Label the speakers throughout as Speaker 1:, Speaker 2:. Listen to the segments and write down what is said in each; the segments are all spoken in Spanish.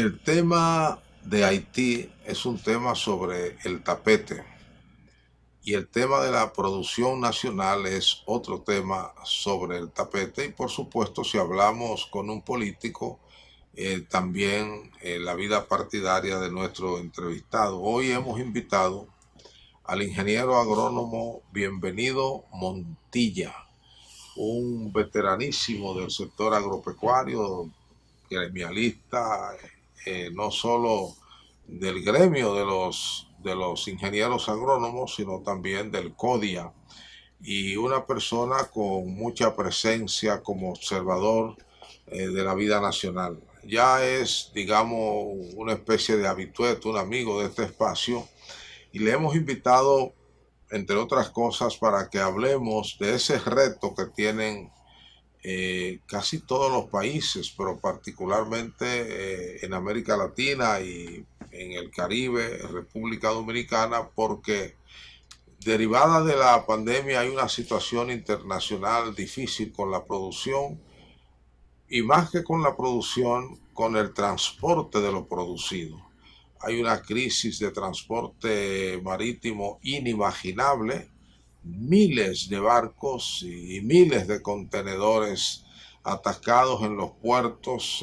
Speaker 1: El tema de Haití es un tema sobre el tapete y el tema de la producción nacional es otro tema sobre el tapete y por supuesto si hablamos con un político también la vida partidaria de nuestro entrevistado. Hoy hemos invitado al ingeniero agrónomo Bienvenido Montilla, un veteranísimo del sector agropecuario, gremialista, no solo del gremio de los ingenieros agrónomos, sino también del CODIA, y una persona con mucha presencia como observador de la vida nacional. Ya es, digamos, una especie de habitué, un amigo de este espacio, y le hemos invitado, entre otras cosas, para que hablemos de ese reto que tienen casi todos los países, pero particularmente en América Latina y en el Caribe, República Dominicana, porque derivada de la pandemia hay una situación internacional difícil con la producción y más que con la producción, con el transporte de lo producido. Hay una crisis de transporte marítimo inimaginable, miles de barcos y miles de contenedores atascados en los puertos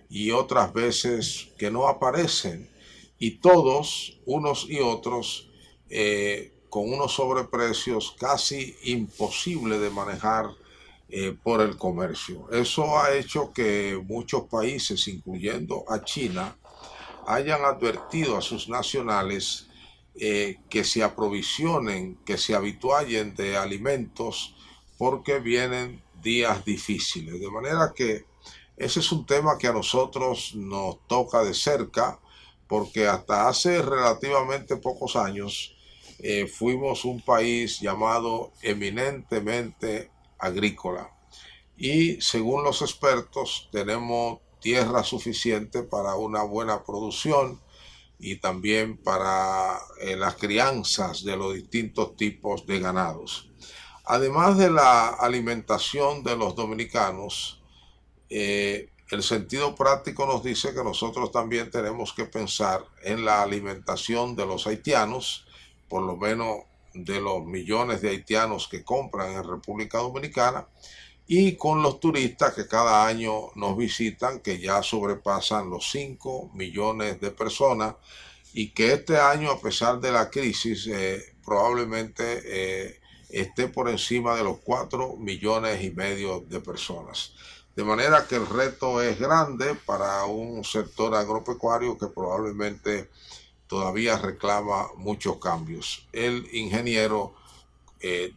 Speaker 1: y otras veces que no aparecen. Y todos, unos y otros, con unos sobreprecios casi imposibles de manejar por el comercio. Eso ha hecho que muchos países, incluyendo a China, hayan advertido a sus nacionales que se aprovisionen, que se habituallen de alimentos porque vienen días difíciles. De manera que ese es un tema que a nosotros nos toca de cerca porque hasta hace relativamente pocos años fuimos un país llamado eminentemente agrícola y según los expertos tenemos tierra suficiente para una buena producción y también para las crianzas de los distintos tipos de ganados. Además de la alimentación de los dominicanos, el sentido práctico nos dice que nosotros también tenemos que pensar en la alimentación de los haitianos, por lo menos de los millones de haitianos que compran en República Dominicana, y con los turistas que cada año nos visitan, que ya sobrepasan los 5 millones de personas, y que este año, a pesar de la crisis, probablemente esté por encima de los 4 millones y medio de personas. De manera que el reto es grande para un sector agropecuario que probablemente todavía reclama muchos cambios. El ingeniero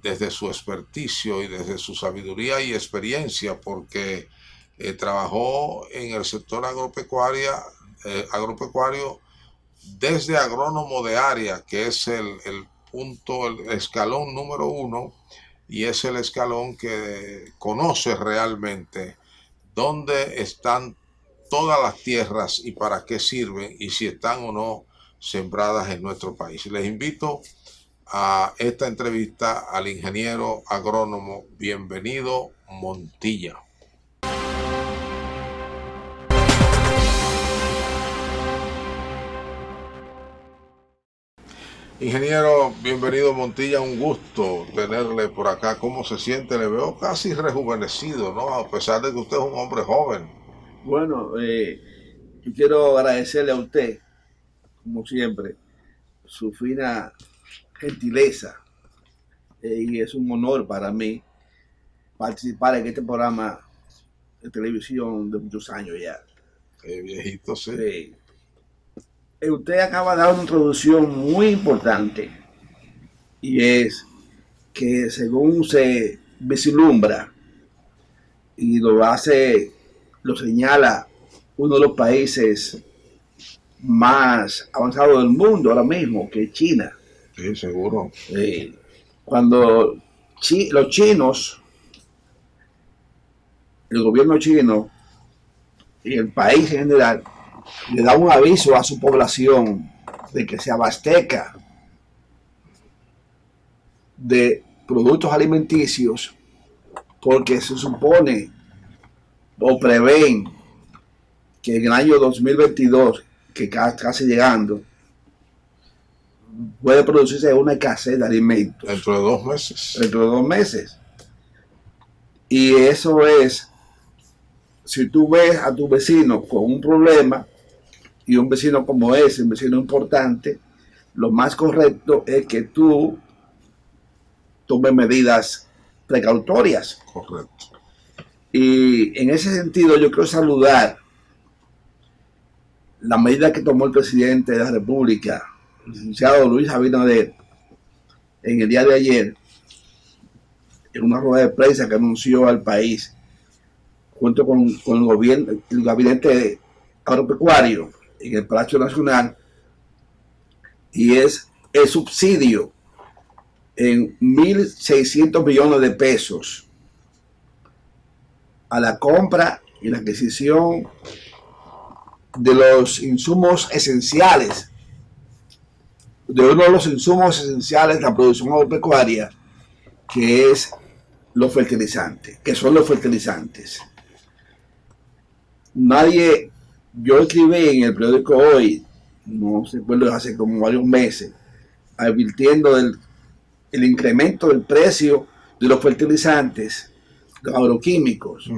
Speaker 1: desde su experticio y desde su sabiduría y experiencia, porque trabajó en el sector agropecuario desde agrónomo de área, que es el punto, el escalón número uno, y es el escalón que conoce realmente dónde están todas las tierras y para qué sirven y si están o no sembradas en nuestro país. Les invito a esta entrevista al ingeniero agrónomo Bienvenido Montilla. Ingeniero Bienvenido Montilla, un gusto tenerle por acá. ¿Cómo se siente? Le veo casi rejuvenecido, ¿no? A pesar de que usted es un hombre joven.
Speaker 2: Bueno, yo quiero agradecerle a usted, como siempre, su fina gentileza, y es un honor para mí participar en este programa de televisión de muchos años ya.
Speaker 1: Viejito, sí.
Speaker 2: Eh, Usted acaba de dar una introducción muy importante y es que según se vislumbra y lo señala uno de los países más avanzados del mundo ahora mismo, que es China.
Speaker 1: Sí, seguro.
Speaker 2: Eh, Cuando los chinos, el gobierno chino y el país en general, le da un aviso a su población de que se abastezca de productos alimenticios, porque se supone o prevén que en el año 2022, que casi llegando, puede producirse una escasez de alimentos.
Speaker 1: Dentro de 2 meses.
Speaker 2: Dentro de 2 meses. Y eso es, si tú ves a tu vecino con un problema, y un vecino como ese, un vecino importante, lo más correcto es que tú tomes medidas precautorias.
Speaker 1: Correcto.
Speaker 2: Y en ese sentido yo quiero saludar la medida que tomó el presidente de la República, el licenciado Luis Abinader, en el día de ayer, en una rueda de prensa que anunció al país, junto con el gobierno, el gabinete agropecuario en el Palacio Nacional, y es el subsidio en 1.600 millones de pesos a la compra y la adquisición de los insumos esenciales, de uno de los insumos esenciales de la producción agropecuaria, que es los fertilizantes, que son los fertilizantes. Yo escribí en el periódico Hoy, no sé, hace como varios meses, advirtiendo el incremento del precio de los fertilizantes, los agroquímicos,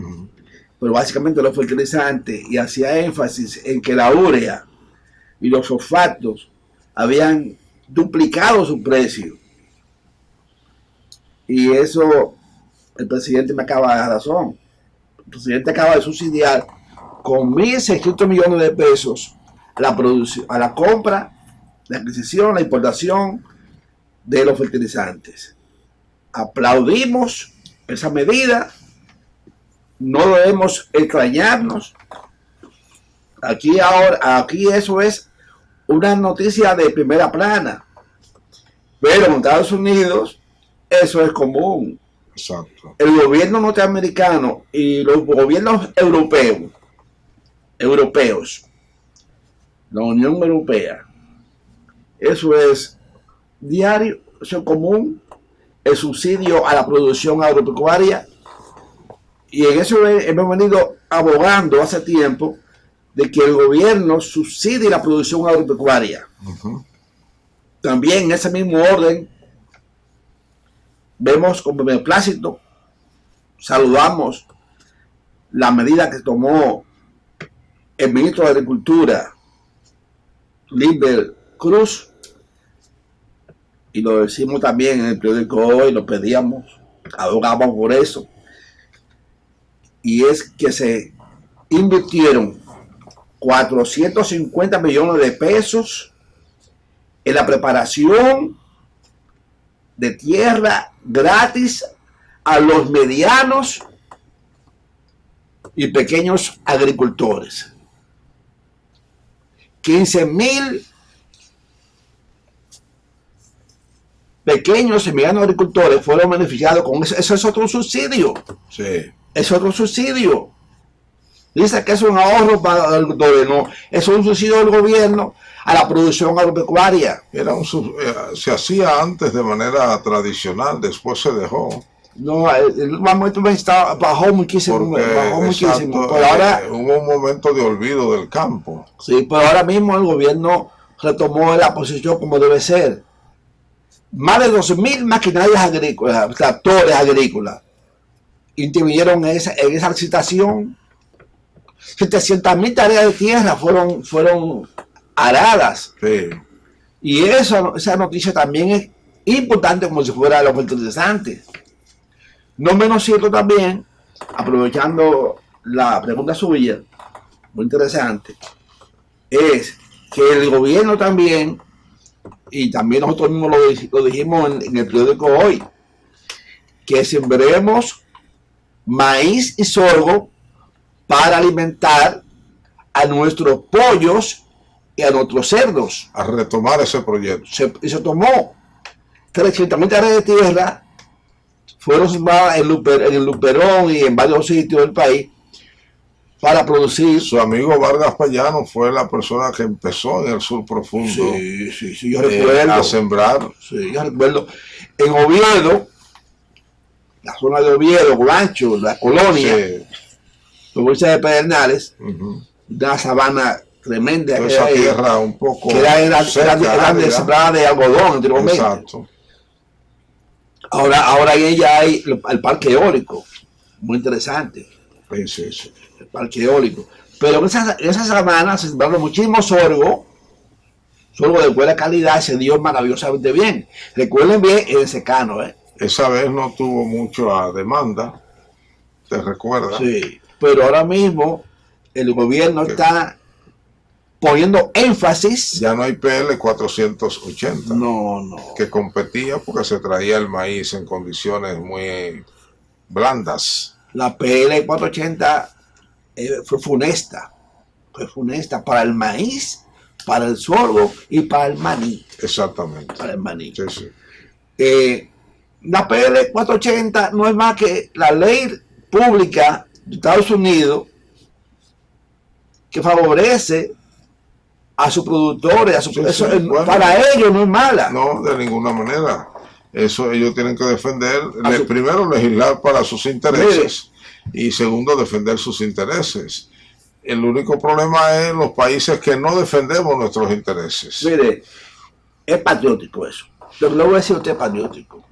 Speaker 2: pero básicamente los fertilizantes, y hacía énfasis en que la urea y los fosfatos habían duplicado su precio. Y eso el presidente me acaba de dar razón. El presidente acaba de subsidiar con 1.600 millones de pesos a la compra, la adquisición, la importación de los fertilizantes. Aplaudimos esa medida, no debemos extrañarnos. Aquí eso es una noticia de primera plana, pero en Estados Unidos eso es común.
Speaker 1: Exacto.
Speaker 2: El gobierno norteamericano y los gobiernos europeos, la Unión Europea, eso es diario, eso es común, el subsidio a la producción agropecuaria, y en eso hemos venido abogando hace tiempo de que el gobierno subsidie la producción agropecuaria. También en ese mismo orden vemos con beneplácito, saludamos la medida que tomó el ministro de Agricultura, Limber Cruz, y lo decimos también en el periódico Hoy, lo pedíamos, abogamos por eso, y es que se invirtieron 450 millones de pesos en la preparación de tierra gratis a los medianos y pequeños agricultores. 15,000 pequeños y medianos agricultores fueron beneficiados con eso. Eso es otro subsidio.
Speaker 1: Sí.
Speaker 2: Es otro subsidio. Dice que es un ahorro para el agricultor. No, es un subsidio del gobierno a la producción agropecuaria.
Speaker 1: Se hacía antes de manera tradicional, después se dejó.
Speaker 2: No, el momento bajó muchísimo.
Speaker 1: Exacto,
Speaker 2: pero ahora
Speaker 1: hubo un momento de olvido del campo.
Speaker 2: Sí, pero ahora mismo el gobierno retomó la posición como debe ser. Más de 12,000 maquinarias agrícolas, tractores agrícolas, intervinieron en esa licitación. 700,000 tareas de tierra fueron aradas.
Speaker 1: Sí.
Speaker 2: Y esa noticia también es importante, como si fuera los fertilizantes. No menos cierto también, aprovechando la pregunta suya, muy interesante, es que el gobierno también, y también nosotros mismos lo dijimos en el periódico Hoy, que sembremos maíz y sorgo para alimentar a nuestros pollos y a nuestros cerdos.
Speaker 1: A retomar ese proyecto.
Speaker 2: Se tomó 300,000 tareas de tierra, fueron sembradas en el Luperón y en varios sitios del país para producir.
Speaker 1: Su amigo Vargas Payano fue la persona que empezó en el sur profundo.
Speaker 2: Sí, yo recuerdo.
Speaker 1: A sembrar.
Speaker 2: Sí, yo recuerdo. En Oviedo, la zona de Oviedo, Guancho, la colonia, provincia de Pedernales, una sabana tremenda
Speaker 1: Toda
Speaker 2: que
Speaker 1: esa
Speaker 2: hay,
Speaker 1: tierra un poco
Speaker 2: que era
Speaker 1: seca,
Speaker 2: sembrada de algodón, anteriormente.
Speaker 1: exacto.
Speaker 2: Ahora en ella hay el parque eólico, muy interesante,
Speaker 1: Sí, sí, sí.
Speaker 2: el parque eólico. Pero en esa sabana se sembraron muchísimo sorgo de buena calidad, se dio maravillosamente bien. Recuerden bien el secano, ¿eh?
Speaker 1: Esa vez no tuvo mucha demanda, ¿te recuerdas?
Speaker 2: Sí, pero ahora mismo el gobierno está poniendo énfasis.
Speaker 1: Ya no hay PL 480.
Speaker 2: No.
Speaker 1: Que competía porque se traía el maíz en condiciones muy blandas.
Speaker 2: La PL 480 fue funesta para el maíz, para el sorgo y para el maní.
Speaker 1: Exactamente.
Speaker 2: Para el maní.
Speaker 1: Sí, sí.
Speaker 2: La PL 480 no es más que la ley pública de Estados Unidos que favorece a sus productores, bueno, para ellos no es mala.
Speaker 1: No, de ninguna manera. Eso ellos tienen que defender, primero legislar para sus intereses, mire, y segundo defender sus intereses. El único problema es los países que no defendemos nuestros intereses.
Speaker 2: Mire, es patriótico eso. Lo que le voy a decir a usted es patriótico.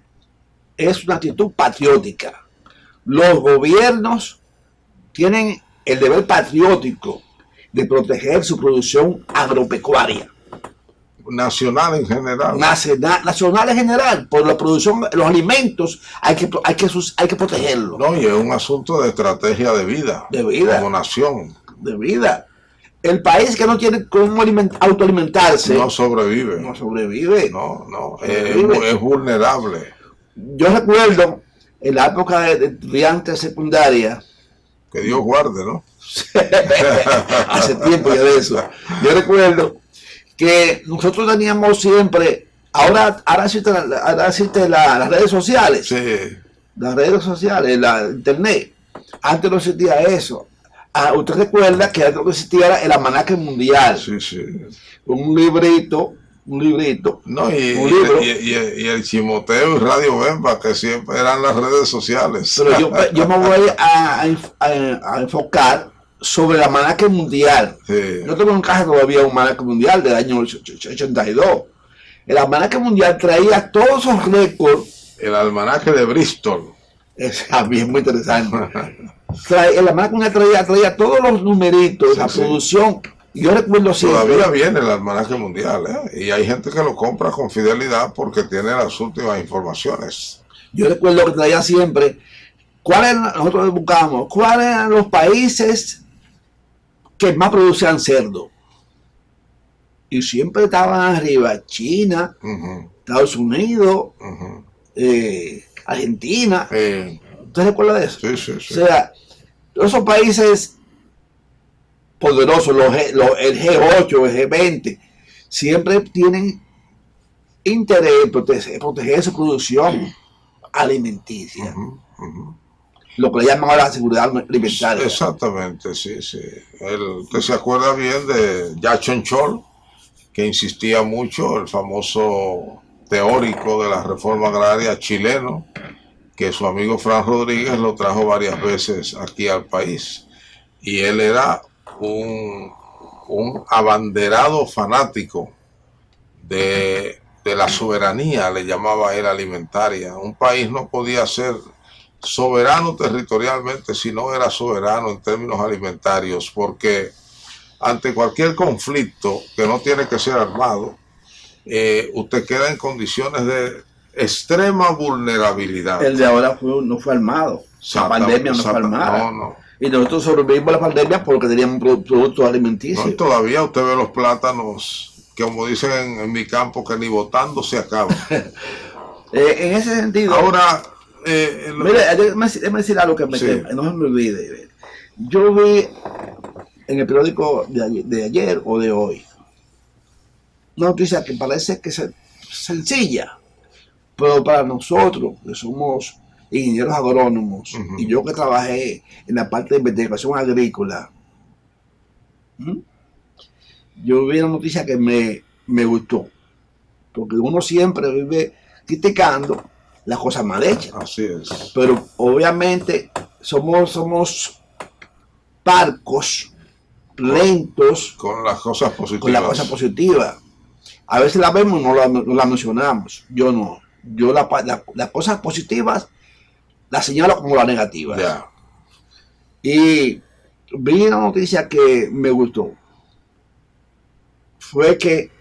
Speaker 2: Es una actitud patriótica. Los gobiernos tienen el deber patriótico de proteger su producción agropecuaria.
Speaker 1: Nacional en general.
Speaker 2: Nacional en general, por la producción, los alimentos hay que protegerlos.
Speaker 1: No, y es un asunto de estrategia de vida. Como nación.
Speaker 2: De vida. El país que no tiene cómo autoalimentarse
Speaker 1: no sobrevive.
Speaker 2: No sobrevive.
Speaker 1: No, es vulnerable.
Speaker 2: Yo recuerdo en la época de estudiante secundaria.
Speaker 1: Que Dios guarde, ¿no?
Speaker 2: Hace tiempo ya de eso. Yo recuerdo que nosotros teníamos siempre, ahora existen las redes sociales.
Speaker 1: Sí.
Speaker 2: Las redes sociales, la internet. Antes no existía eso. Usted recuerda que antes no existía el almanaque mundial.
Speaker 1: Sí, sí.
Speaker 2: Un librito.
Speaker 1: No, y el Chimoteo y Radio Bemba, que siempre eran las redes sociales.
Speaker 2: Pero yo me voy a enfocar sobre el almanaque mundial.
Speaker 1: Sí.
Speaker 2: Yo tengo en casa todavía un almanaque mundial del año 82. El almanaque mundial traía todos esos récords.
Speaker 1: El almanaque de Bristol.
Speaker 2: Es también muy interesante. El almanaque mundial traía todos los numeritos, la producción. Yo recuerdo siempre.
Speaker 1: Todavía viene el almanaque mundial, ¿eh? Y hay gente que lo compra con fidelidad porque tiene las últimas informaciones.
Speaker 2: Yo recuerdo que traía siempre nosotros buscamos cuáles eran los países que más producían cerdo. Y siempre estaban arriba China, Estados Unidos, Argentina. ¿Usted recuerda de eso?
Speaker 1: Sí.
Speaker 2: O sea, todos esos países poderosos, el G8, el G20, siempre tienen interés en proteger su producción alimenticia. Lo que le llaman ahora la seguridad alimentaria.
Speaker 1: Exactamente, sí. Usted se acuerda bien de Jackson Scholl, que insistía mucho, el famoso teórico de la reforma agraria chileno, que su amigo Fran Rodríguez lo trajo varias veces aquí al país. Y él era un abanderado fanático de la soberanía, le llamaba él, alimentaria. Un país no podía ser soberano territorialmente si no era soberano en términos alimentarios, porque ante cualquier conflicto que no tiene que ser armado, usted queda en condiciones de extrema vulnerabilidad.
Speaker 2: El de ahora no fue armado. La pandemia no fue armada.
Speaker 1: No.
Speaker 2: Y nosotros sobrevivimos a la pandemia porque teníamos productos alimenticios.
Speaker 1: No, y todavía usted ve los plátanos, que como dicen en mi campo, que ni botando se acaban.
Speaker 2: En ese sentido.
Speaker 1: Ahora,
Speaker 2: mire, déjame decir algo que no se me olvide. Yo vi en el periódico de ayer o de hoy una noticia que parece que es sencilla, pero para nosotros que somos ingenieros agrónomos, y yo que trabajé en la parte de investigación agrícola, yo vi una noticia que me gustó, porque uno siempre vive criticando las cosas mal hechas.
Speaker 1: Así es.
Speaker 2: Pero obviamente somos parcos lentos
Speaker 1: con las cosas positivas.
Speaker 2: Con las cosas positivas. A veces la vemos y no la mencionamos. Yo no. Yo las cosas positivas las señalo como las negativas.
Speaker 1: Yeah.
Speaker 2: Y vi una noticia que me gustó. Fue que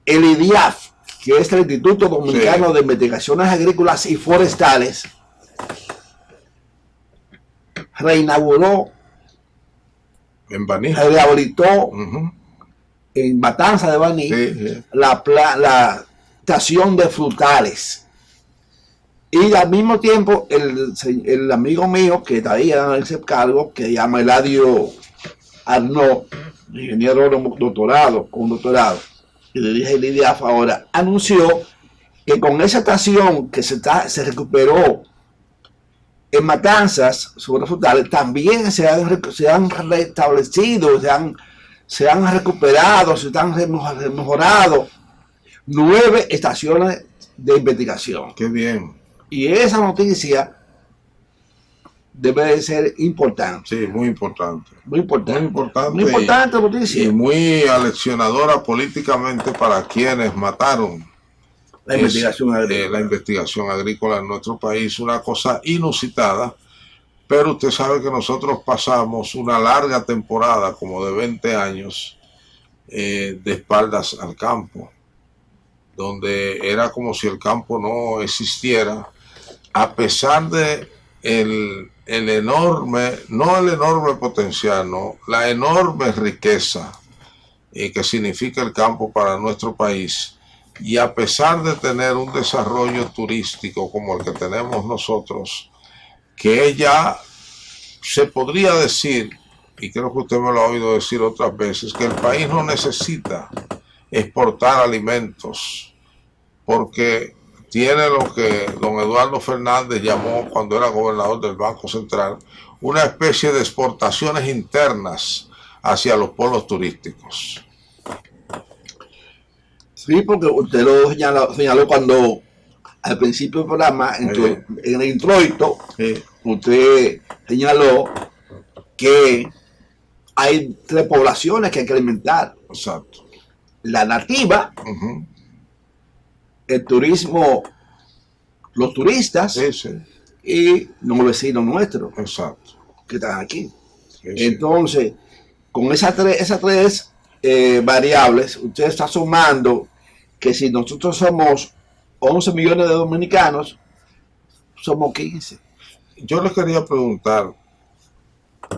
Speaker 2: el IDIAF, que es el Instituto Dominicano de Investigaciones Agrícolas y Forestales, reinauguró,
Speaker 1: en Baní,
Speaker 2: rehabilitó en Matanza de Baní la estación de frutales. Y al mismo tiempo el amigo mío que todavía en ese cargo, que se llama Eladio Arnaud, ingeniero con un doctorado, y le dije el IDIAF ahora, anunció que con esa estación que se recuperó en Matanzas sobre frutales, también se han restablecido, se han recuperado, se han mejorado 9 estaciones de investigación.
Speaker 1: Qué bien.
Speaker 2: Y esa noticia debe de ser importante.
Speaker 1: Sí, muy importante.
Speaker 2: Muy importante.
Speaker 1: Muy importante.
Speaker 2: Muy importante noticia.
Speaker 1: Y muy aleccionadora políticamente para quienes mataron
Speaker 2: la
Speaker 1: investigación agrícola en nuestro país, una cosa inusitada, pero usted sabe que nosotros pasamos una larga temporada, como de 20 años, de espaldas al campo, donde era como si el campo no existiera, a pesar de el enorme, no el enorme potencial, no, la enorme riqueza que significa el campo para nuestro país. Y a pesar de tener un desarrollo turístico como el que tenemos nosotros, que ya se podría decir, y creo que usted me lo ha oído decir otras veces, que el país no necesita exportar alimentos, porque tiene lo que don Eduardo Fernández llamó, cuando era gobernador del Banco Central, una especie de exportaciones internas hacia los polos turísticos.
Speaker 2: Sí, porque usted lo señaló cuando al principio del programa, en el introito, usted señaló que hay 3 poblaciones que hay que alimentar.
Speaker 1: Exacto.
Speaker 2: La nativa, el turismo, los turistas y los vecinos nuestros.
Speaker 1: Exacto.
Speaker 2: Que están aquí. Entonces, con esas tres variables, usted está sumando que si nosotros somos 11 millones de dominicanos, somos 15.
Speaker 1: Yo les quería preguntar,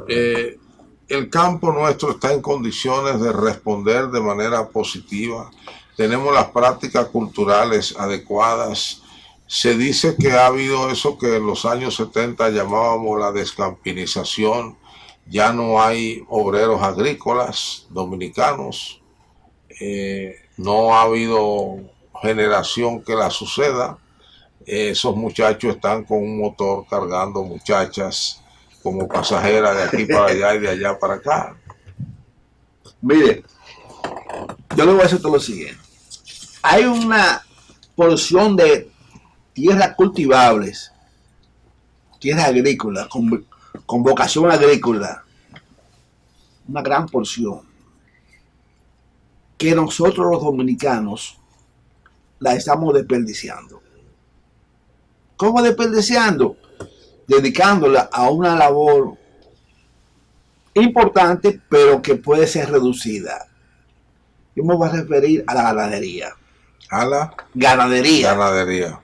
Speaker 1: el campo nuestro está en condiciones de responder de manera positiva, tenemos las prácticas culturales adecuadas. Se dice que ha habido eso que en los años 70 llamábamos la descampinización, ya no hay obreros agrícolas dominicanos, no ha habido generación que la suceda. Esos muchachos están con un motor cargando muchachas como pasajeras de aquí para allá y de allá para acá.
Speaker 2: Mire, yo le voy a decir todo lo siguiente. Hay una porción de tierras cultivables, tierras agrícolas, con vocación agrícola, una gran porción, que nosotros los dominicanos la estamos desperdiciando. ¿Cómo desperdiciando? Dedicándola a una labor importante, pero que puede ser reducida. Yo me voy a referir a la ganadería.
Speaker 1: ¿A la?
Speaker 2: Ganadería.
Speaker 1: Ganadería.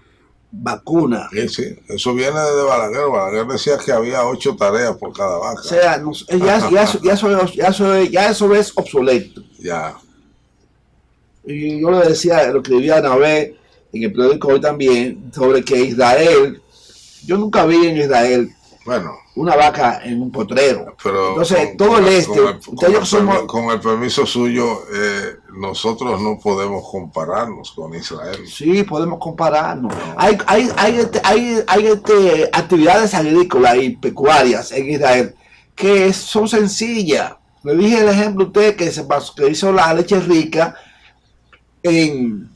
Speaker 2: Vacuna.
Speaker 1: Sí, sí. Eso viene de Balaguer. Balaguer decía que había 8 tareas por cada vaca.
Speaker 2: O sea, ya eso es obsoleto.
Speaker 1: Ya.
Speaker 2: Y yo le decía, lo escribía una vez en el periódico hoy también, sobre que Israel, yo nunca vi en Israel una vaca en un potrero.
Speaker 1: Pero
Speaker 2: entonces, todo el este,
Speaker 1: con el permiso suyo, nosotros no podemos compararnos con Israel.
Speaker 2: Sí, podemos compararnos. Hay actividades agrícolas y pecuarias en Israel que son sencillas. Le dije el ejemplo a usted que hizo la leche rica en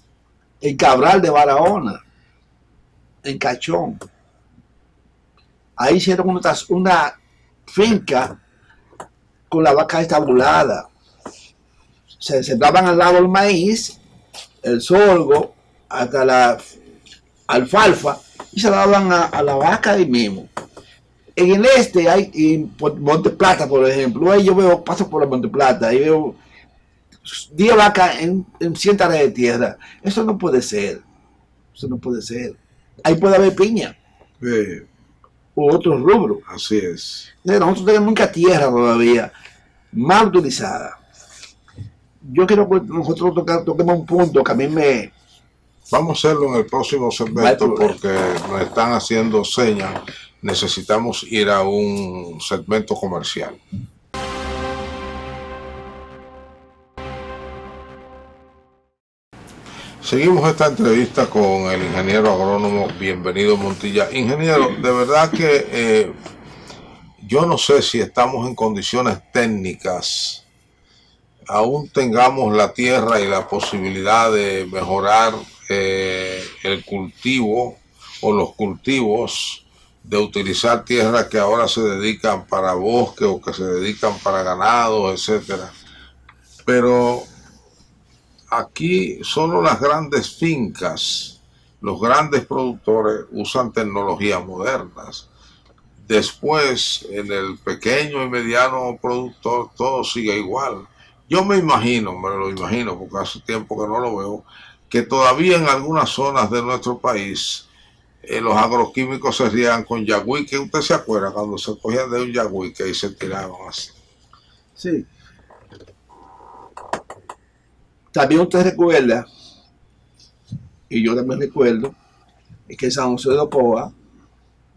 Speaker 2: Cabral de Barahona, en Cachón. Ahí hicieron una fincas con la vaca estabulada. Se sembraban al lado el maíz, el sorgo, hasta la alfalfa, y se la daban a la vaca ahí mismo. En el este hay, por Monte Plata, por ejemplo, ahí yo paso por la Monte Plata y veo 10 vacas en 100 tareas de tierra. Eso no puede ser. Eso no puede ser. Ahí puede haber piña. U otros rubros.
Speaker 1: Así es.
Speaker 2: Nosotros tenemos mucha tierra todavía mal utilizada. Yo quiero que nosotros toquemos un punto que a mí me...
Speaker 1: Vamos a hacerlo en el próximo segmento porque nos están haciendo señas. Necesitamos ir a un segmento comercial. Seguimos esta entrevista con el ingeniero agrónomo Bienvenido Montilla. Ingeniero, de verdad que yo no sé si estamos en condiciones técnicas, aún tengamos la tierra y la posibilidad de mejorar el cultivo o los cultivos, de utilizar tierras que ahora se dedican para bosque o que se dedican para ganado, etcétera. Pero aquí solo las grandes fincas, los grandes productores usan tecnologías modernas. Después, en el pequeño y mediano productor, todo sigue igual. Yo me lo imagino, porque hace tiempo que no lo veo, que todavía en algunas zonas de nuestro país los agroquímicos se riegan con yagüí, que usted se acuerda cuando se cogían de un yagüí que ahí se tiraban así.
Speaker 2: Sí. También usted recuerda, y yo también recuerdo, es que en San José de Ocoa,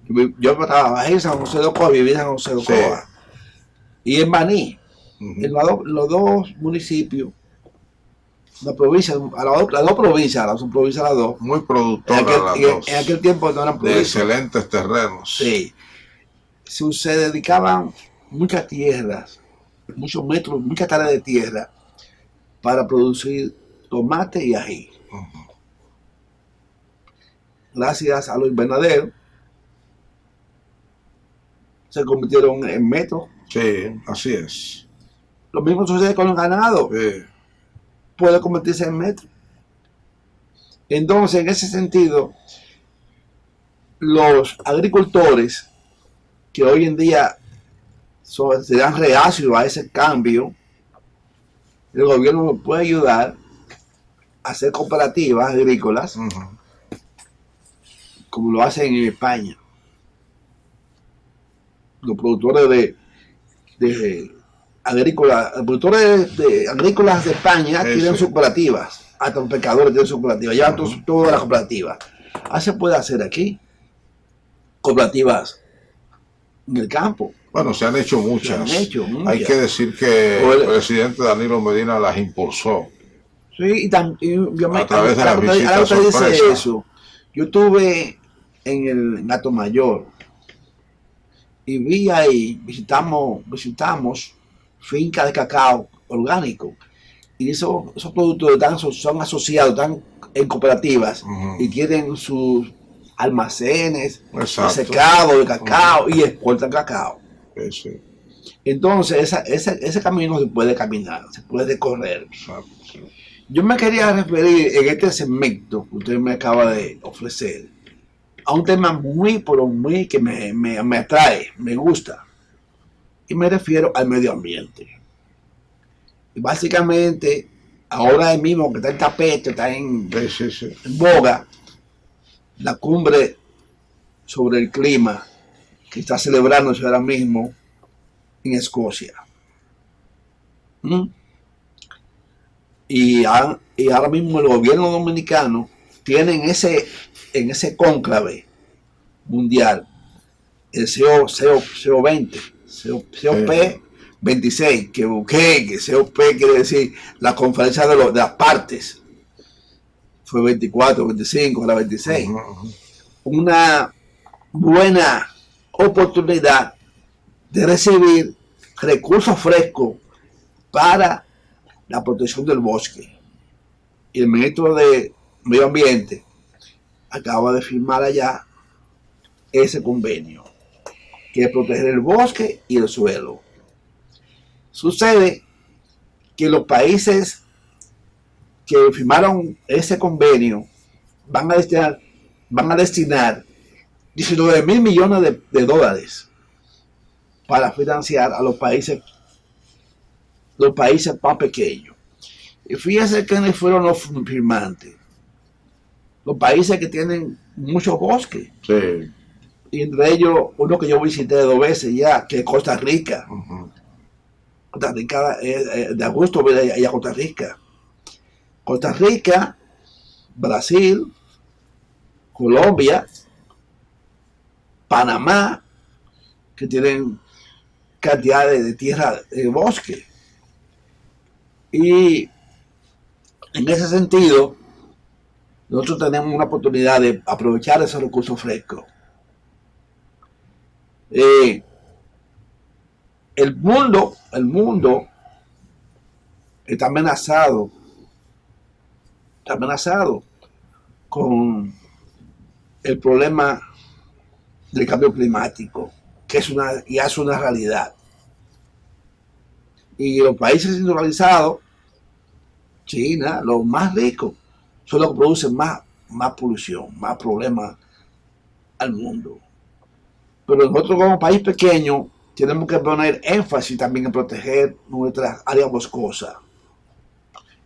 Speaker 2: yo trabajé en San José de Ocoa, viví en San José de Ocoa, sí, y en Baní, en los dos municipios, la provincia, las dos provincias, las dos.
Speaker 1: Muy productoras
Speaker 2: en aquel tiempo no eran provincias.
Speaker 1: De excelentes terrenos.
Speaker 2: Sí. Se dedicaban muchas tierras, muchos metros, muchas tareas de tierra para producir tomate y ají. Gracias a los invernaderos se convirtieron en metros.
Speaker 1: Sí, así es.
Speaker 2: Lo mismo sucede con el ganado.
Speaker 1: Sí.
Speaker 2: Puede convertirse en metro. Entonces, en ese sentido, los agricultores que hoy en día se dan reacios a ese cambio, el gobierno nos puede ayudar a hacer cooperativas agrícolas, como lo hacen en España. Los productores agrícolas de España tienen sus cooperativas, hasta los pescadores tienen sus cooperativas, ya todas las cooperativas. Se puede hacer aquí cooperativas en el campo.
Speaker 1: Bueno, se han hecho muchas. Hay que decir que el presidente Danilo Medina las impulsó.
Speaker 2: Sí,
Speaker 1: a través de la visita sorpresa.
Speaker 2: Dice eso. Yo estuve en el Gato Mayor y vi ahí, visitamos fincas de cacao orgánico, y esos productores son asociados, están en cooperativas y tienen sus almacenes de secado de cacao y exportan cacao.
Speaker 1: Sí.
Speaker 2: Entonces ese camino se puede caminar, se puede recorrer. Yo me quería referir en este segmento que usted me acaba de ofrecer a un tema muy que me atrae, me gusta, y me refiero al medio ambiente. Y básicamente, ahora mismo que está en tapete, está en boga, la cumbre sobre el clima que está celebrándose ahora mismo en Escocia. Y ahora mismo el gobierno dominicano tiene en ese cónclave mundial el COP 26, que busqué, que COP quiere decir la conferencia de las partes. Fue 24, 25, ahora 26. Una buena oportunidad de recibir recursos frescos para la protección del bosque. Y el ministro de Medio Ambiente acaba de firmar allá ese convenio. que es proteger el bosque y el suelo. Sucede que los países que firmaron ese convenio van a destinar 19.000 millones de dólares para financiar a los países más pequeños. Y fíjense quiénes fueron los firmantes. Los países que tienen muchos bosques.
Speaker 1: Sí.
Speaker 2: Y entre ellos, uno que yo visité 2 veces ya, que es Costa Rica. Costa Rica, de gusto ver allá Costa Rica. Costa Rica, Brasil, Colombia, Panamá, que tienen cantidad de tierra de bosque. Y en ese sentido, nosotros tenemos una oportunidad de aprovechar esos recursos frescos. El mundo está amenazado con el problema del cambio climático, que ya es una realidad. Y los países industrializados, China, los más ricos, son los que producen más polución, más problemas al mundo. Pero nosotros como país pequeño tenemos que poner énfasis también en proteger nuestras áreas boscosas.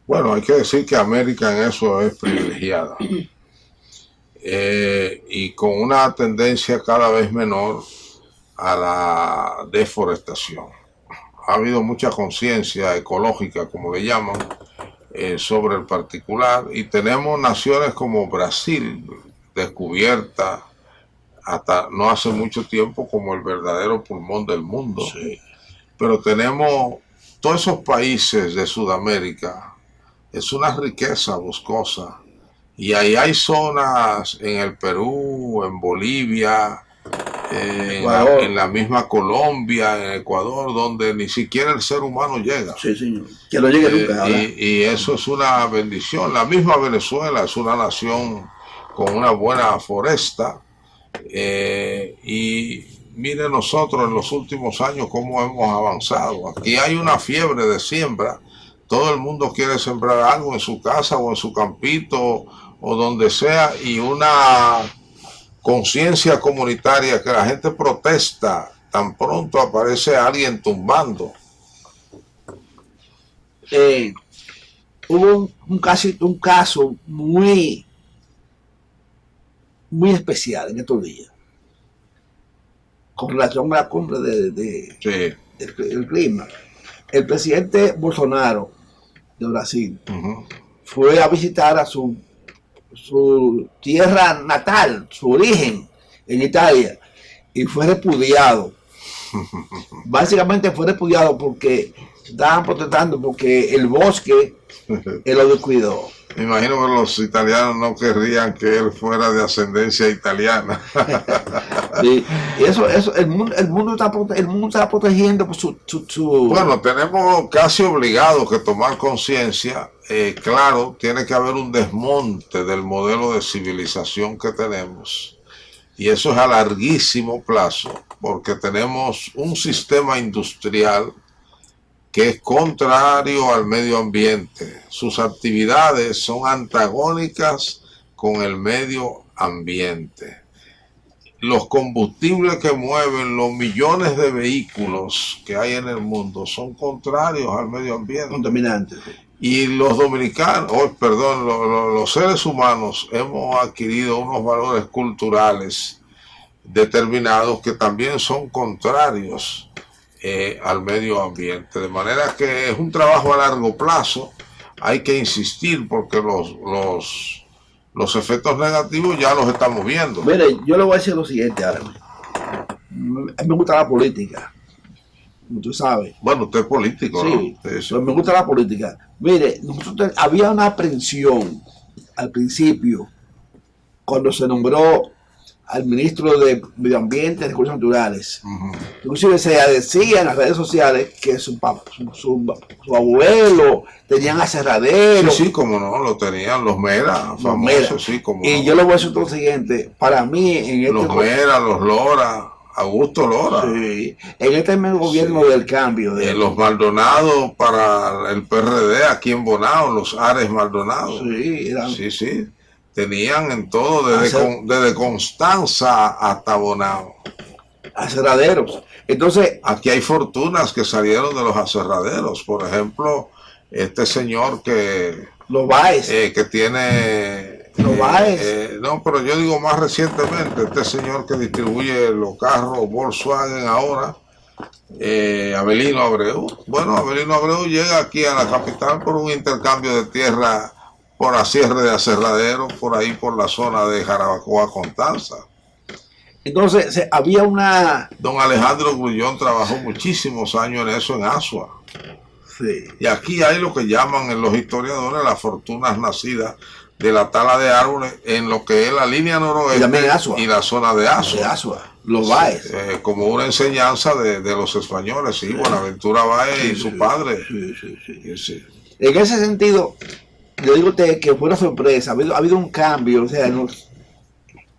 Speaker 1: Bueno, hay que decir que América en eso es privilegiada y con una tendencia cada vez menor a la deforestación. Ha habido mucha conciencia ecológica, como le llaman, sobre el particular, y tenemos naciones como Brasil, descubierta hasta no hace mucho tiempo como el verdadero pulmón del mundo.
Speaker 2: Sí.
Speaker 1: Pero tenemos todos esos países de Sudamérica, es una riqueza boscosa, y ahí hay zonas en el Perú, en Bolivia, en la misma Colombia, en Ecuador, donde ni siquiera el ser humano llega.
Speaker 2: Sí, señor. Que no llegue nunca.
Speaker 1: Y eso es una bendición. La misma Venezuela es una nación con una buena foresta. Y mire nosotros en los últimos años cómo hemos avanzado. Aquí hay una fiebre de siembra. Todo el mundo quiere sembrar algo en su casa o en su campito o donde sea, y una conciencia comunitaria que la gente protesta tan pronto aparece alguien tumbando.
Speaker 2: Hubo un caso muy especial en estos días con relación a la cumbre del clima. El presidente Bolsonaro de Brasil fue a visitar a su tierra natal, su origen en Italia, y fue repudiado. Básicamente fue repudiado porque estaban protestando porque el bosque él lo descuidó.
Speaker 1: Me imagino que los italianos no querrían que él fuera de ascendencia italiana.
Speaker 2: Sí, y eso el mundo está protegiendo su...
Speaker 1: Bueno, tenemos casi obligados que tomar conciencia. Claro, tiene que haber un desmonte del modelo de civilización que tenemos. Y eso es a larguísimo plazo, porque tenemos un sistema industrial que es contrario al medio ambiente. Sus actividades son antagónicas con el medio ambiente. Los combustibles que mueven los millones de vehículos que hay en el mundo son contrarios al medio ambiente.
Speaker 2: Contaminantes.
Speaker 1: Y los dominicanos, los seres humanos hemos adquirido unos valores culturales determinados que también son contrarios al medio ambiente, de manera que es un trabajo a largo plazo. Hay que insistir porque los efectos negativos ya los estamos viendo.
Speaker 2: Mire, yo le voy a decir lo siguiente ahora. A mí me gusta la política, como tú sabes.
Speaker 1: Bueno, usted es político,
Speaker 2: sí,
Speaker 1: ¿no?
Speaker 2: Sí. Me gusta la política. Mire, había una aprensión al principio cuando se nombró al ministro de Medio Ambiente y Recursos Naturales. Inclusive se decía en las redes sociales que su abuelo tenían aserraderos.
Speaker 1: Sí, como no, lo tenían los Mera, famosos, sí, como
Speaker 2: y
Speaker 1: no.
Speaker 2: yo le voy a decir lo siguiente, para mí en
Speaker 1: los Mera, los Lora, Augusto Lora.
Speaker 2: Sí. En este mismo gobierno del cambio.
Speaker 1: Los Maldonado para el PRD aquí en Bonao, los Ares Maldonado.
Speaker 2: Sí, eran...
Speaker 1: sí. Tenían en todo, desde Constanza hasta Bonao.
Speaker 2: Aserraderos. Entonces,
Speaker 1: aquí hay fortunas que salieron de los aserraderos. Por ejemplo, este señor que...
Speaker 2: Los Báez.
Speaker 1: Que tiene...
Speaker 2: Los Báez.
Speaker 1: No, pero yo digo más recientemente, este señor que distribuye los carros Volkswagen ahora, Avelino Abreu. Bueno, Avelino Abreu llega aquí a la capital por un intercambio de tierra por Asierre de Aserradero, por ahí por la zona de Jarabacoa, Constanza.
Speaker 2: Entonces, había una...
Speaker 1: Don Alejandro Grullón trabajó muchísimos años en eso en Asua.
Speaker 2: Sí.
Speaker 1: Y aquí hay lo que llaman en los historiadores las fortunas nacidas de la tala de árboles en lo que es la línea noroeste y la zona de Asua.
Speaker 2: Los Báez.
Speaker 1: Como una enseñanza de los españoles, sí, Buenaventura Báez y su padre.
Speaker 2: Sí. En ese sentido, yo digo usted que fue una sorpresa, ha habido un cambio, o sea,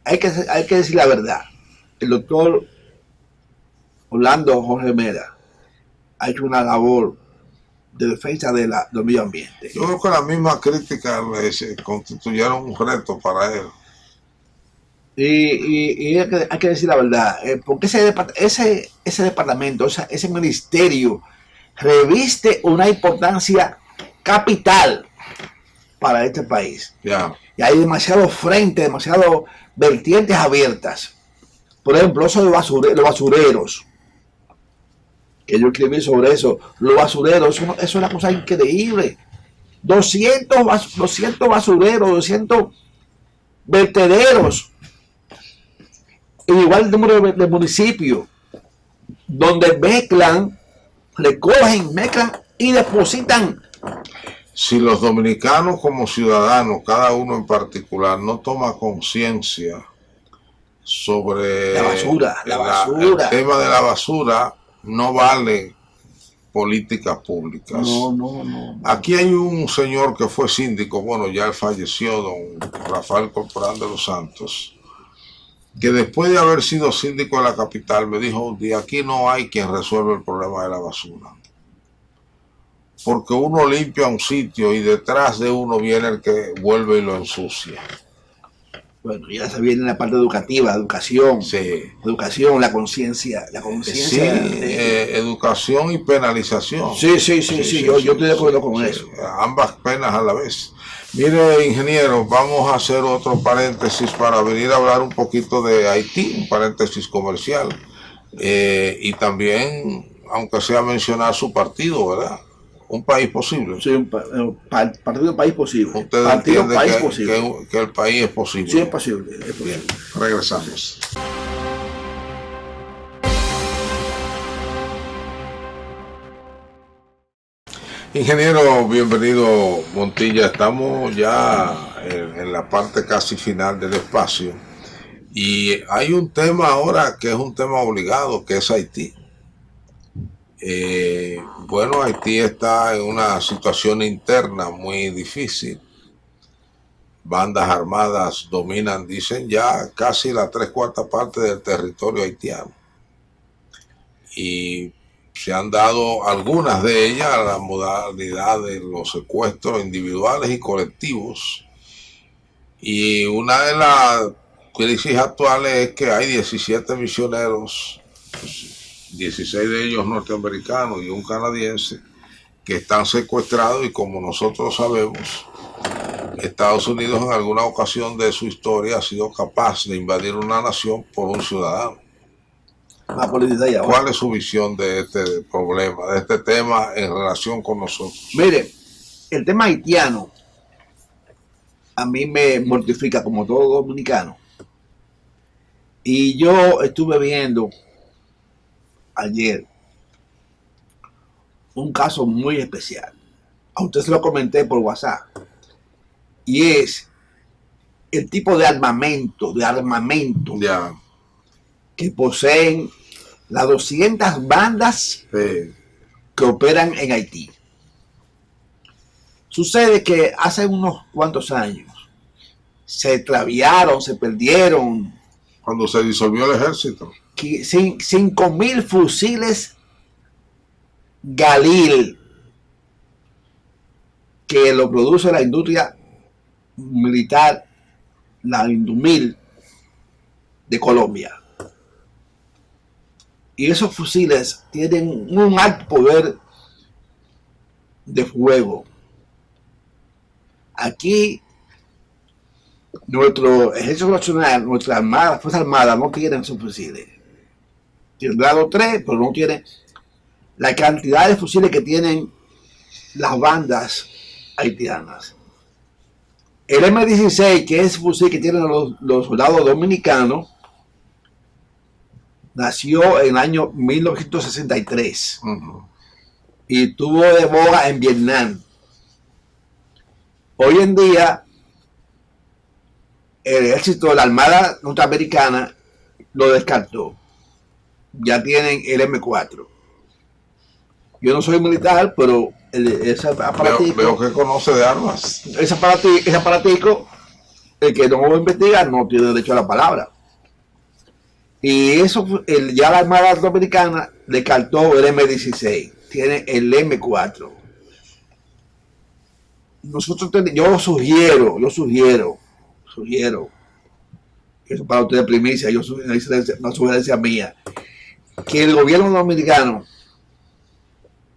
Speaker 2: hay que decir la verdad. El doctor Orlando Jorge Mera ha hecho una labor de defensa del medio ambiente.
Speaker 1: Yo creo que las mismas críticas constituyeron un reto para él.
Speaker 2: Y hay que decir la verdad, porque ese departamento, ese ministerio reviste una importancia capital para este país.
Speaker 1: Yeah.
Speaker 2: Y hay demasiados frentes, demasiadas vertientes abiertas. Por ejemplo, eso de los basureros, que yo escribí sobre eso, los basureros, eso es una cosa increíble. 200 basureros, 200 vertederos, y igual el número de municipios, donde mezclan, recogen, mezclan y depositan.
Speaker 1: Si los dominicanos como ciudadanos, cada uno en particular, no toma conciencia sobre
Speaker 2: la basura.
Speaker 1: El tema de la basura, no vale políticas públicas.
Speaker 2: No.
Speaker 1: Aquí hay un señor que fue síndico, bueno, ya falleció, don Rafael Corporán de los Santos, que después de haber sido síndico de la capital me dijo un día: aquí no hay quien resuelva el problema de la basura, porque uno limpia un sitio y detrás de uno viene el que vuelve y lo ensucia.
Speaker 2: Bueno, ya se viene la parte educativa, educación, la conciencia.
Speaker 1: Sí, educación y penalización.
Speaker 2: Sí, yo estoy de acuerdo con eso.
Speaker 1: Ambas penas a la vez. Mire, ingeniero, vamos a hacer otro paréntesis para venir a hablar un poquito de Haití, un paréntesis comercial, y también, aunque sea mencionar su partido, ¿verdad? Un país posible.
Speaker 2: Sí, partido país posible.
Speaker 1: Usted
Speaker 2: partido
Speaker 1: entiende
Speaker 2: país
Speaker 1: que,
Speaker 2: posible.
Speaker 1: Que el país es posible.
Speaker 2: Sí, es posible.
Speaker 1: Bien, regresamos. Ingeniero, bienvenido, Montilla. Estamos ya en la parte casi final del espacio y hay un tema ahora que es un tema obligado, que es Haití. Bueno, Haití está en una situación interna muy difícil. Bandas armadas dominan, dicen, ya casi la 3/4 parte del territorio haitiano. Y se han dado algunas de ellas a la modalidad de los secuestros individuales y colectivos. Y una de las crisis actuales es que hay 17 misioneros, 16 de ellos norteamericanos y un canadiense, que están secuestrados, y como nosotros sabemos, Estados Unidos en alguna ocasión de su historia ha sido capaz de invadir una nación por un ciudadano. ¿Cuál es su visión de este problema, de este tema en relación con nosotros?
Speaker 2: Mire, el tema haitiano a mí me mortifica como todo dominicano. Y yo estuve viendo ayer un caso muy especial. A usted se lo comenté por WhatsApp. Y es el tipo de armamento que poseen las 200 bandas que operan en Haití. Sucede que hace unos cuantos años se extraviaron, se perdieron.
Speaker 1: Cuando se disolvió el ejército.
Speaker 2: 5.000 fusiles Galil, que lo produce la industria militar, la Indumil de Colombia. Y esos fusiles tienen un alto poder de fuego. Aquí nuestro Ejército Nacional, nuestra Armada, Fuerza Armada no tienen esos fusiles. Tienen grado 3, pero no tienen la cantidad de fusiles que tienen las bandas haitianas. El M16, que es el fusil que tienen los soldados dominicanos, nació en el año 1963 y tuvo de moda en Vietnam. Hoy en día, el ejército de la Armada norteamericana lo descartó. Ya tienen el M4. Yo no soy militar, pero ese aparatico...
Speaker 1: Veo que conoce de armas.
Speaker 2: Ese aparatico, el que no investiga no tiene derecho a la palabra. Y eso, ya la Armada norteamericana descartó el M16. Tiene el M4. Yo sugiero, eso para ustedes primicia, una sugerencia mía, que el gobierno dominicano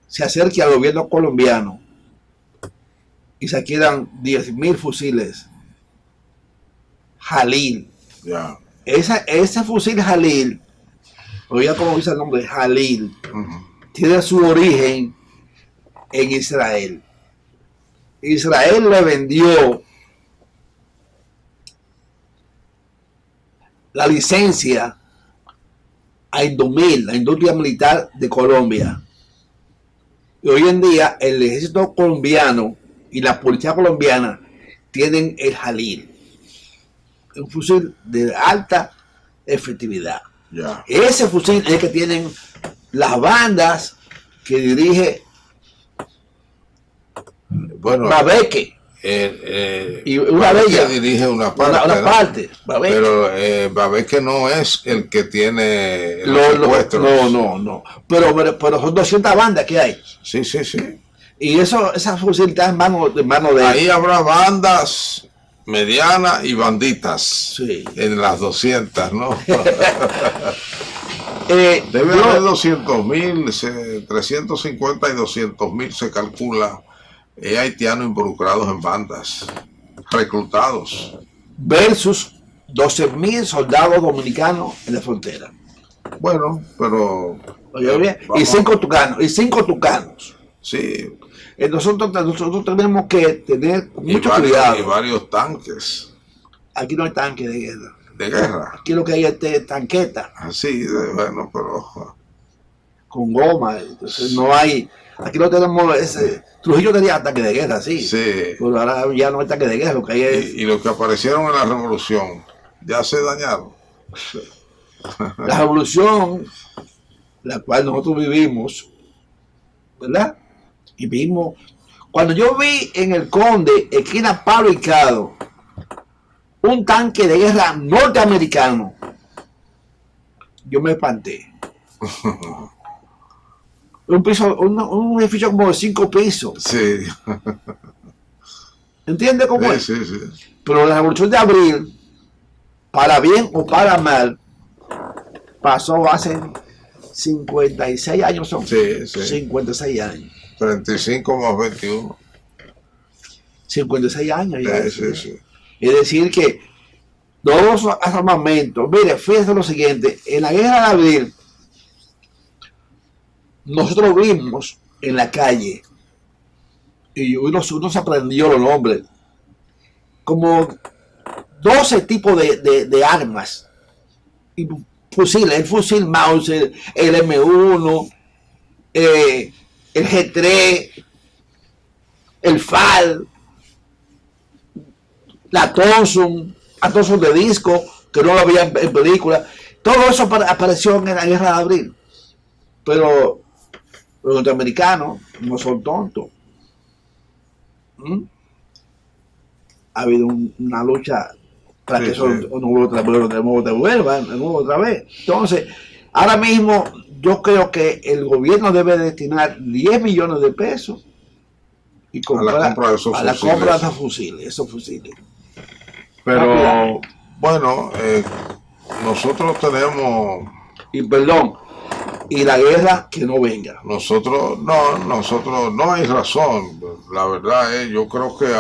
Speaker 2: se acerque al gobierno colombiano y se adquieran 10.000 fusiles Jalil.
Speaker 1: Yeah.
Speaker 2: Ese fusil Jalil, oiga cómo dice el nombre, Jalil, tiene su origen en Israel. Israel le vendió la licencia a Indumil, la industria militar de Colombia. Y hoy en día el ejército colombiano y la policía colombiana tienen el Jalil, un fusil de alta efectividad.
Speaker 1: Yeah.
Speaker 2: Ese fusil es el que tienen las bandas que dirige Babeque.
Speaker 1: Y una de ellas dirige una parte. Pero Babeque no es el que tiene los secuestros.
Speaker 2: No. Pero son 200 bandas que hay.
Speaker 1: Sí.
Speaker 2: Y esa fusil está en manos de...
Speaker 1: Ahí habrá bandas medianas y banditas.
Speaker 2: Sí.
Speaker 1: En las 200, ¿no? Debe haber 200.000, 350 y 200.000 se calcula. Haitianos involucrados en bandas, reclutados.
Speaker 2: Versus 12.000 soldados dominicanos en la frontera.
Speaker 1: Bueno, pero...
Speaker 2: Oye, bien, y 5 tucanos.
Speaker 1: Sí.
Speaker 2: Nosotros tenemos que tener mucho cuidado.
Speaker 1: Y varios tanques.
Speaker 2: Aquí no hay tanques de guerra.
Speaker 1: ¿De guerra?
Speaker 2: Aquí lo que hay es tanqueta.
Speaker 1: Así, bueno, pero...
Speaker 2: Con goma. Entonces no hay... Aquí no tenemos ese... Trujillo tenía tanque de guerra, sí. Pero ahora ya no hay tanque de guerra, lo que hay es...
Speaker 1: Y los que aparecieron en la revolución, ya se dañaron.
Speaker 2: La revolución, la cual nosotros vivimos, ¿verdad? Y vimos... Cuando yo vi en el Conde, esquina Pablo Hicado, un tanque de guerra norteamericano, yo me espanté. Un edificio como de 5 pisos.
Speaker 1: Sí.
Speaker 2: ¿Entiendes cómo es?
Speaker 1: Sí.
Speaker 2: Pero la revolución de abril, para bien o para mal, pasó hace 56 años. Son 56 años.
Speaker 1: 35 más 21.
Speaker 2: 56 años ya.
Speaker 1: Sí.
Speaker 2: Es decir que todos los armamentos, mire, fíjense lo siguiente, en la guerra de abril, nosotros vimos en la calle, y uno se aprendió los nombres, como 12 tipos de armas, y fusiles, el fusil Mauser, el M1, el G3, el FAL, la Thompson de disco, que no lo había en película. Todo eso apareció en la guerra de abril. Pero los norteamericanos no son tontos. Ha habido una lucha para
Speaker 1: Sí,
Speaker 2: que eso
Speaker 1: sí.
Speaker 2: no devuelva de nuevo otra vez. Entonces, ahora mismo yo creo que el gobierno debe destinar 10 millones de pesos y
Speaker 1: A la
Speaker 2: comprar
Speaker 1: compra de esos
Speaker 2: a la compra de
Speaker 1: fusiles.
Speaker 2: esos fusiles.
Speaker 1: Pero bueno, nosotros tenemos,
Speaker 2: Y perdón, y la guerra que no venga.
Speaker 1: nosotros no hay razón. La verdad es, yo creo que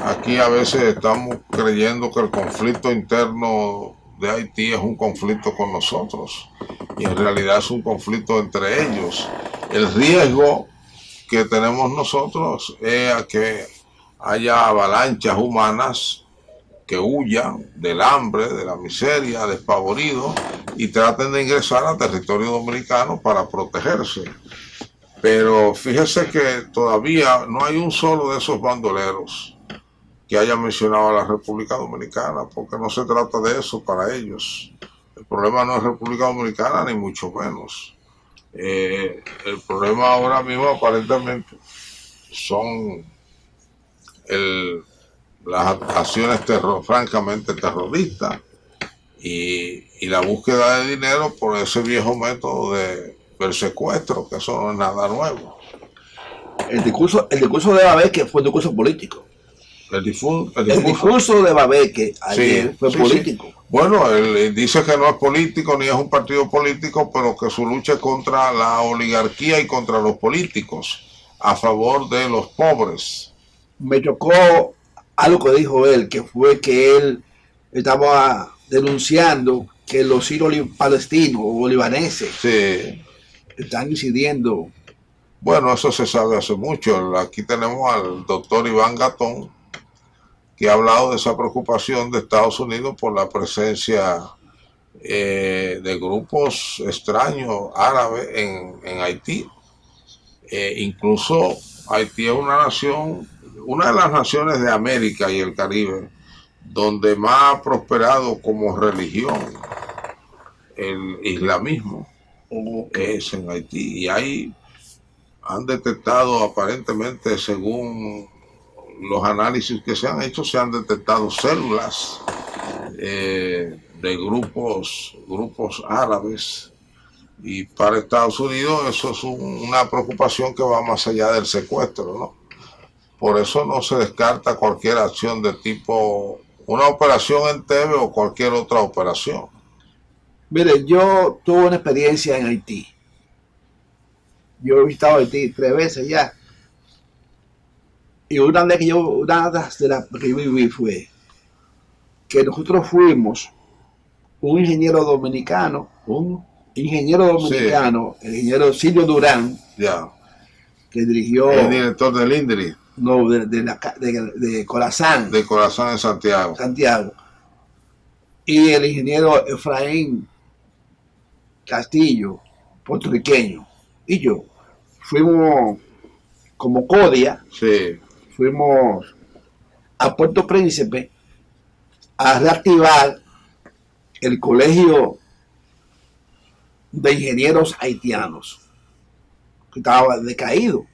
Speaker 1: aquí a veces estamos creyendo que el conflicto interno de Haití es un conflicto con nosotros y en realidad es un conflicto entre ellos. El riesgo que tenemos nosotros es a que haya avalanchas humanas que huyan del hambre, de la miseria, despavoridos y traten de ingresar al territorio dominicano para protegerse. Pero fíjese que todavía no hay un solo de esos bandoleros que haya mencionado a la República Dominicana, porque no se trata de eso para ellos. El problema no es República Dominicana, ni mucho menos. El problema ahora mismo aparentemente son las acciones francamente terroristas y la búsqueda de dinero por ese viejo método del secuestro, que eso no es nada nuevo.
Speaker 2: El discurso de Babeque fue un discurso político.
Speaker 1: El
Speaker 2: discurso de Babeque ayer fue político.
Speaker 1: Sí. Bueno, él dice que no es político ni es un partido político, pero que su lucha es contra la oligarquía y contra los políticos, a favor de los pobres.
Speaker 2: Me chocó algo que dijo él, que fue que él estaba denunciando que los sirios palestinos o libaneses están incidiendo.
Speaker 1: Bueno, eso se sabe hace mucho. Aquí tenemos al doctor Iván Gatón, que ha hablado de esa preocupación de Estados Unidos por la presencia de grupos extraños árabes en Haití. Incluso Haití es una de las naciones de América y el Caribe donde más ha prosperado como religión el islamismo es en Haití, y ahí han detectado aparentemente, según los análisis que se han hecho, se han detectado células de grupos árabes, y para Estados Unidos eso es una preocupación que va más allá del secuestro, ¿no? Por eso no se descarta cualquier acción de tipo una operación en Tebe o cualquier otra operación.
Speaker 2: Mire, yo tuve una experiencia en Haití. Yo he visitado Haití 3 veces ya. Y una de las que yo viví fue que nosotros fuimos un ingeniero dominicano, el ingeniero Silvio Durán, que dirigió...
Speaker 1: El director del INDRI.
Speaker 2: No, de Corazán.
Speaker 1: De Corazán en Santiago.
Speaker 2: Y el ingeniero Efraín Castillo, puertorriqueño. Y yo fuimos como CODIA, fuimos a Puerto Príncipe a reactivar el colegio de ingenieros haitianos, que estaba decaído.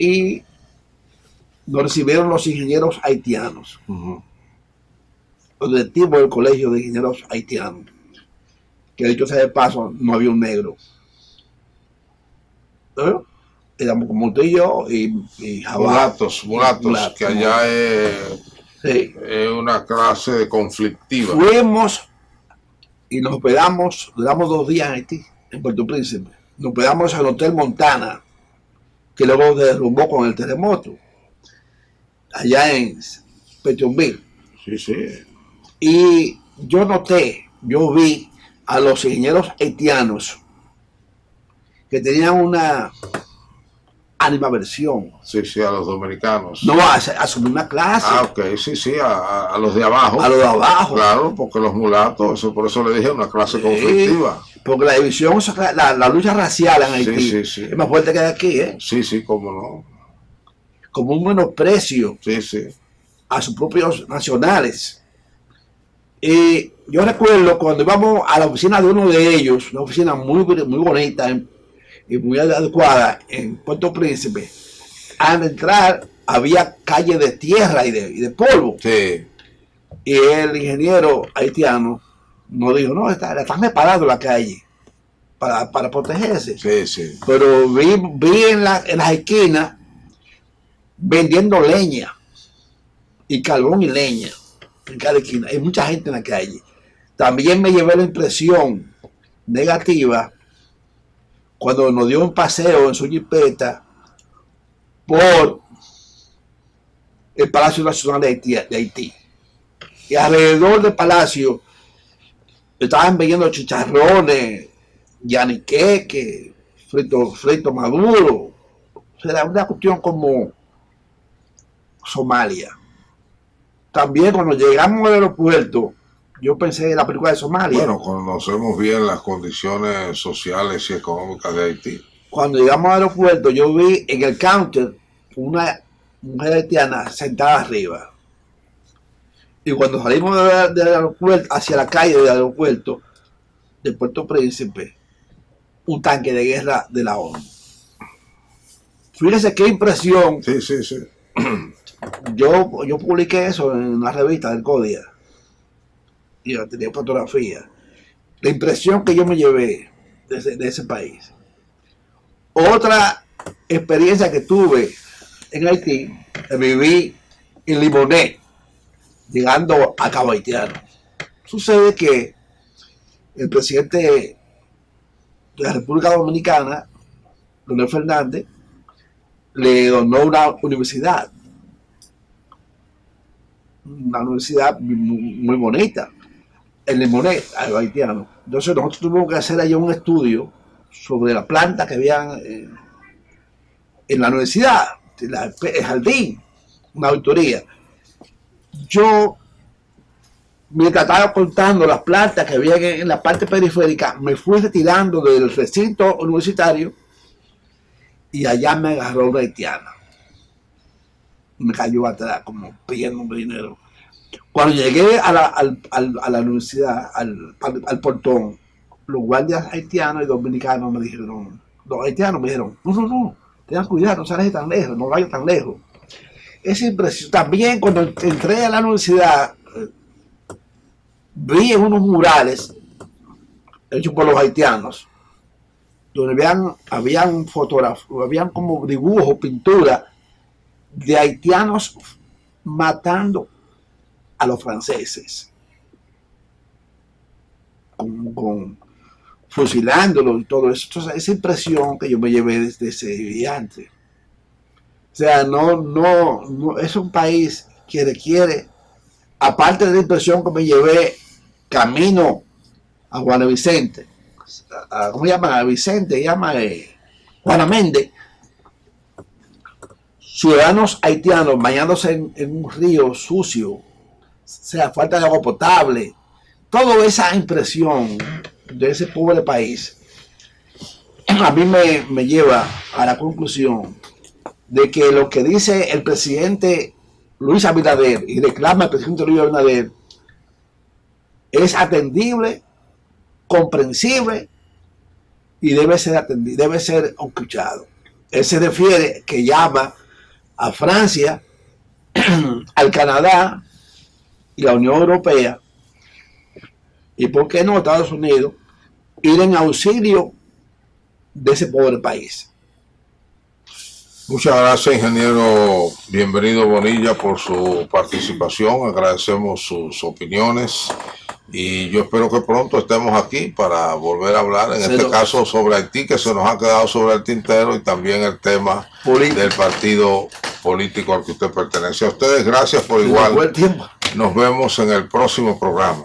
Speaker 2: Y nos recibieron los ingenieros haitianos, los directivos del colegio de ingenieros haitianos, que dicho sea de paso, no había un negro. Éramos como usted y yo y
Speaker 1: mulatos, que allá es una clase conflictiva.
Speaker 2: Fuimos y nos hospedamos, duramos 2 días en Haití, en Puerto Príncipe. Nos hospedamos en el Hotel Montana, que luego derrumbó con el terremoto, allá en Petionville. Y yo vi a los ingenieros haitianos que tenían una animaversión.
Speaker 1: A los dominicanos.
Speaker 2: No, a su misma clase.
Speaker 1: A los de abajo.
Speaker 2: A los de abajo.
Speaker 1: Claro, porque los mulatos, por eso le dije, una clase conflictiva.
Speaker 2: Porque la división, la lucha racial en Haití es más fuerte que de aquí, ¿eh?
Speaker 1: Cómo no.
Speaker 2: Como un menosprecio a sus propios nacionales. Y yo recuerdo cuando íbamos a la oficina de uno de ellos, una oficina muy bonita y muy adecuada en Puerto Príncipe, al entrar había calles de tierra y de polvo. Y el ingeniero haitiano nos dijo, no, están reparados la calle para protegerse.
Speaker 1: Sí, sí.
Speaker 2: Pero vi en las esquinas vendiendo leña y carbón y leña en cada esquina. Hay mucha gente en la calle. También me llevé la impresión negativa cuando nos dio un paseo en su jipeta por el Palacio Nacional de Haití. Y alrededor del palacio estaban vendiendo chicharrones, yaniqueque, frito maduro. Era una cuestión como Somalia. También cuando llegamos al aeropuerto, yo pensé en la película de Somalia.
Speaker 1: Bueno, conocemos bien las condiciones sociales y económicas de Haití.
Speaker 2: Cuando llegamos al aeropuerto, yo vi en el counter una mujer haitiana sentada arriba. Y cuando salimos del aeropuerto, hacia la calle del aeropuerto, de Puerto Príncipe, un tanque de guerra de la ONU. Fíjese qué impresión.
Speaker 1: Sí, sí, sí.
Speaker 2: Yo publiqué eso en la revista del CODIA. Y yo tenía fotografía. La impresión que yo me llevé de ese país. Otra experiencia que tuve en Haití, viví en Limonet, llegando a Cabo Haitiano. Sucede que el presidente de la República Dominicana, Leonel Fernández, le donó una universidad muy bonita, el Limonet haitiano. Entonces nosotros tuvimos que hacer allá un estudio sobre la planta que había en la universidad, el jardín, una auditoría. Yo, mientras estaba contando las plantas que había en la parte periférica, me fui retirando del recinto universitario y allá me agarró una haitiana. Me cayó atrás como pidiendo dinero. Cuando llegué a la universidad, al portón, los guardias haitianos y dominicanos me dijeron, los haitianos me dijeron, no, tengan cuidado, no salgas tan lejos, no vayas tan lejos. Es impresionante. También cuando entré a la universidad, vi en unos murales hechos por los haitianos, donde habían fotografías, habían como dibujos, pinturas de haitianos matando a los franceses, fusilándolos y todo eso. Entonces, esa impresión que yo me llevé desde ese viaje. O sea, no es un país que requiere, aparte de la impresión que me llevé camino a Juana Vicente, ¿cómo se llama? Vicente, Juana Méndez, ciudadanos haitianos bañándose en un río sucio, o sea, falta de agua potable, toda esa impresión de ese pobre país, a mí me lleva a la conclusión de que lo que dice el presidente Luis Abinader y reclama el presidente Luis Abinader es atendible, comprensible y debe ser atendido, debe ser escuchado. Él se refiere que llama a Francia, al Canadá y la Unión Europea, y por qué no Estados Unidos, ir en auxilio de ese pobre país.
Speaker 1: Muchas gracias, ingeniero Bienvenido Bonilla, por su participación. Agradecemos sus opiniones y yo espero que pronto estemos aquí para volver a hablar, en este caso sobre Haití, que se nos ha quedado sobre el tintero, y también el tema del partido político al que usted pertenece. A ustedes, gracias por igual. Nos vemos en el próximo programa.